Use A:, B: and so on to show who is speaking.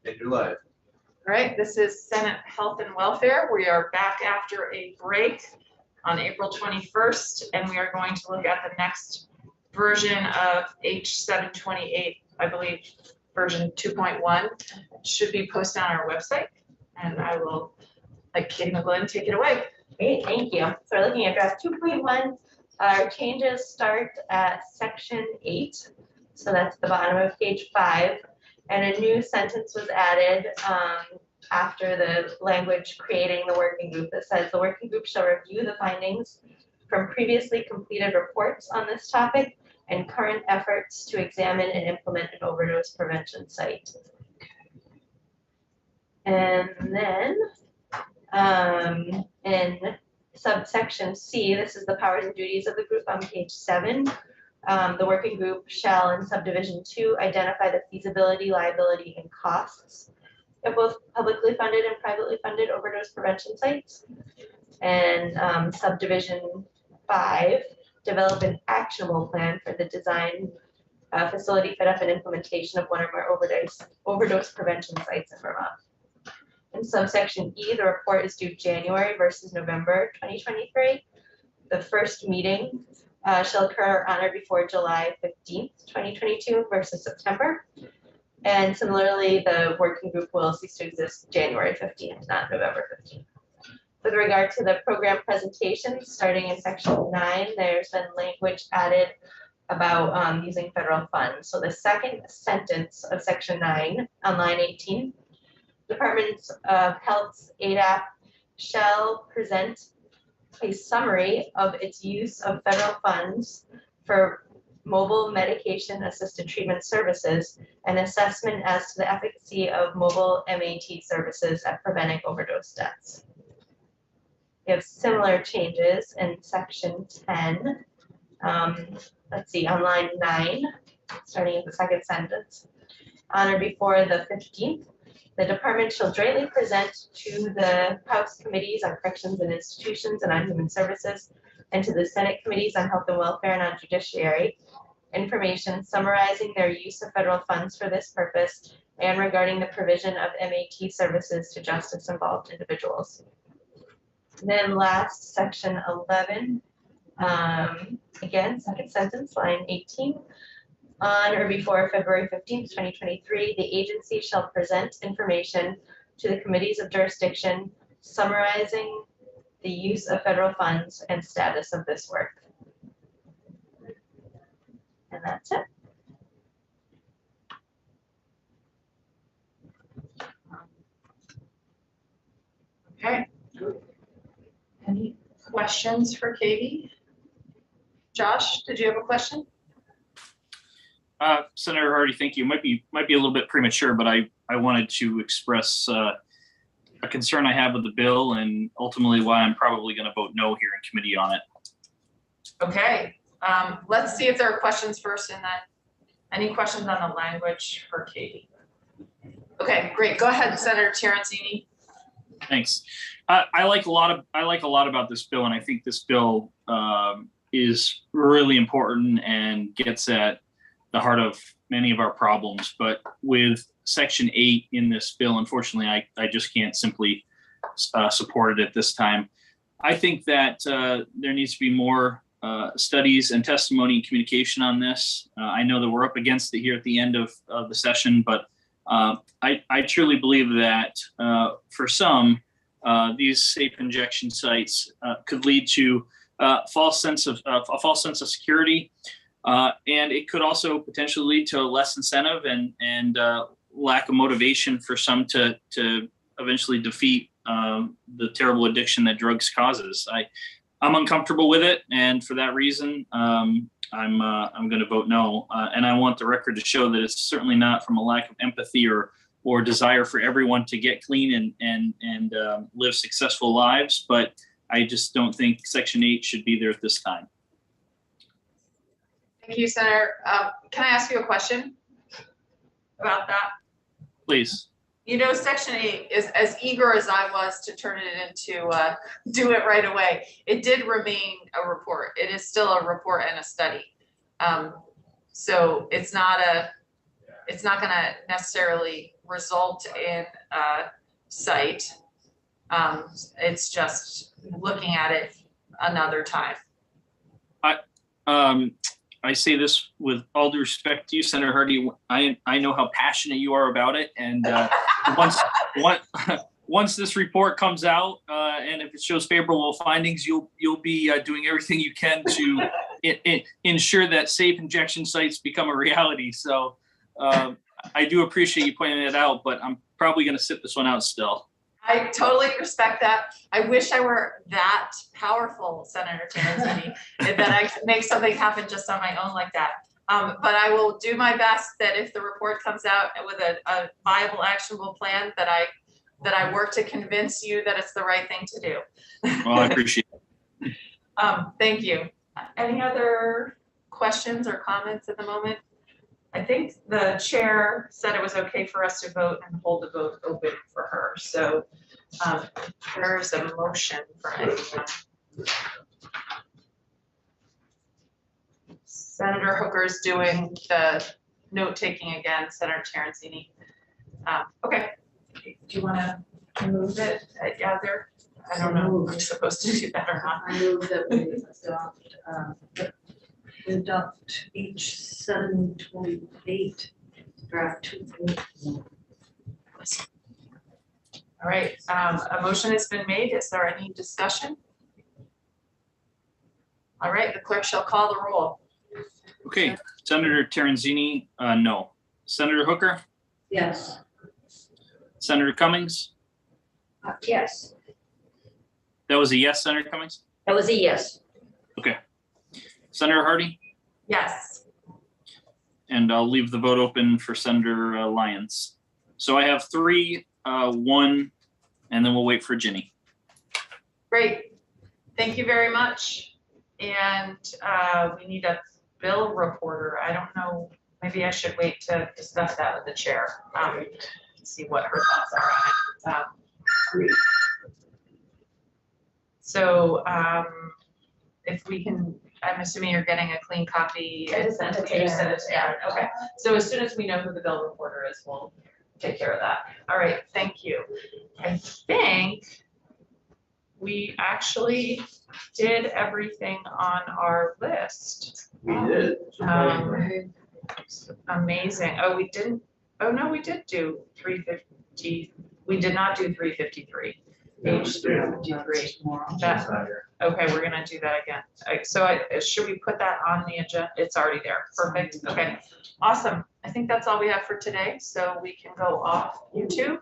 A: And you're live.
B: All right, this is Senate Health and Welfare. We are back after a break on April 21st, and we are going to look at the next version of H728, I believe, version 2.1. It should be posted on our website, and I will let Katie McGlynn take it away.
C: Great, thank you. So we're looking at draft 2.1. Our changes start at section 8. So that's the bottom of page 5. And a new sentence was added after the language creating the working group that says the working group shall review the findings from previously completed reports on this topic and current efforts to examine and implement an overdose prevention site. And then in subsection C, this is the powers and duties of the group on page 7. The working group shall, in subdivision 2, identify the feasibility, liability, and costs of both publicly funded and privately funded overdose prevention sites. And subdivision 5, develop an actionable plan for the design, facility fit up and implementation of one or more overdose prevention sites in Vermont. In subsection E, the report is due January versus November 2023. The first meeting shall occur on or before July 15th, 2022 versus September. And similarly, the working group will cease to exist January 15th, not November 15th. With regard to the program presentations, starting in section 9, there's been language added about using federal funds. So the second sentence of section 9 on line 18, Department of Health's ADAP shall present a summary of its use of federal funds for mobile medication assisted treatment services and assessment as to the efficacy of mobile MAT services at preventing overdose deaths. We have similar changes in section 10. Let's see, on line 9, starting at the second sentence. On or before the 15th, the department shall jointly present to the House Committees on Corrections and Institutions and on Human Services and to the Senate Committees on Health and Welfare and on Judiciary information summarizing their use of federal funds for this purpose and regarding the provision of MAT services to justice-involved individuals. And then last, section 11, again, second sentence, line 18. On or before February 15th, 2023, the agency shall present information to the committees of jurisdiction summarizing the use of federal funds and status of this work. And that's it.
B: Okay. Any questions for Katie? Josh, did you have a question?
D: Senator Hardy, thank you. Might be a little bit premature, but I wanted to express a concern I have with the bill and ultimately why I'm probably going to vote no here in committee on it.
B: Okay, let's see if there are questions first, and then any questions on the language for Katie? Okay, great. Go ahead, Senator Terenzini.
D: Thanks. I like a lot about this bill, and I think this bill is really important and gets at the heart of many of our problems. But with section 8 in this bill, unfortunately, I just can't simply support it at this time. I think that there needs to be more studies and testimony and communication on this. I know that we're up against it here at the end of the session, but I truly believe that for some, these safe injection sites could lead to a false sense of security. And it could also potentially lead to less incentive and lack of motivation for some to eventually defeat the terrible addiction that drugs causes. I'm uncomfortable with it, and for that reason, I'm going to vote no. And I want the record to show that it's certainly not from a lack of empathy or desire for everyone to get clean and live successful lives, but I just don't think Section 8 should be there at this time.
B: Thank you, Senator. Can I ask you a question about that?
D: Please.
B: You know, Section 8 is as eager as I was to turn it into do it right away. It did remain a report. It is still a report and a study. So it's not it's not gonna necessarily result in a site. It's just looking at it another time.
D: I say this with all due respect to you, Senator Hardy. I know how passionate you are about it, and once this report comes out, and if it shows favorable findings, you'll be doing everything you can to ensure that safe injection sites become a reality. So I do appreciate you pointing it out, but I'm probably going to sit this one out still.
B: I totally respect that. I wish I were that powerful, Senator Terenzini, that I could make something happen just on my own like that. But I will do my best that if the report comes out with a viable, actionable plan, that I work to convince you that it's the right thing to do.
D: Well, I appreciate it.
B: Thank you. Any other questions or comments at the moment? I think the chair said it was okay for us to vote and hold the vote open for her. So there's a motion for anyone. Senator Hooker's doing the note taking again, Senator Terenzini. Okay, do you want to move it? Gather? I don't know if I'm supposed to do that or not.
A: I move that we adopt H728 draft 2.
B: All right, a motion has been made. Is there any discussion? All right, the clerk shall call the roll.
D: Okay, Senator Terenzini, no. Senator Hooker,
A: Yes.
D: Senator Cummings,
C: Yes,
D: that was a yes, Senator Cummings.
C: that was a yes.
D: Senator Hardy,
B: Yes.
D: and I'll leave the vote open for Senator Lyons. So I have 3, 1, and then we'll wait for Ginny.
B: Great. Thank you very much. And we need a bill reporter. I don't know, maybe I should wait to discuss that with the chair. See what her thoughts are on it. So if we can, I'm assuming you're getting a clean copy.
C: I just sent it to
B: You
C: Aaron.
B: sent it to Aaron. Okay. So as soon as we know who the bill reporter is, we'll take care of that. All right, thank you. I think we actually did everything on our list.
E: We did.
B: Amazing. Oh, we didn't, oh no, we did do 350. We did not do 353. Page 353. Okay, we're gonna do that again. So should we put that on the agenda? It's already there. Perfect. Okay, awesome. I think that's all we have for today. So we can go off YouTube.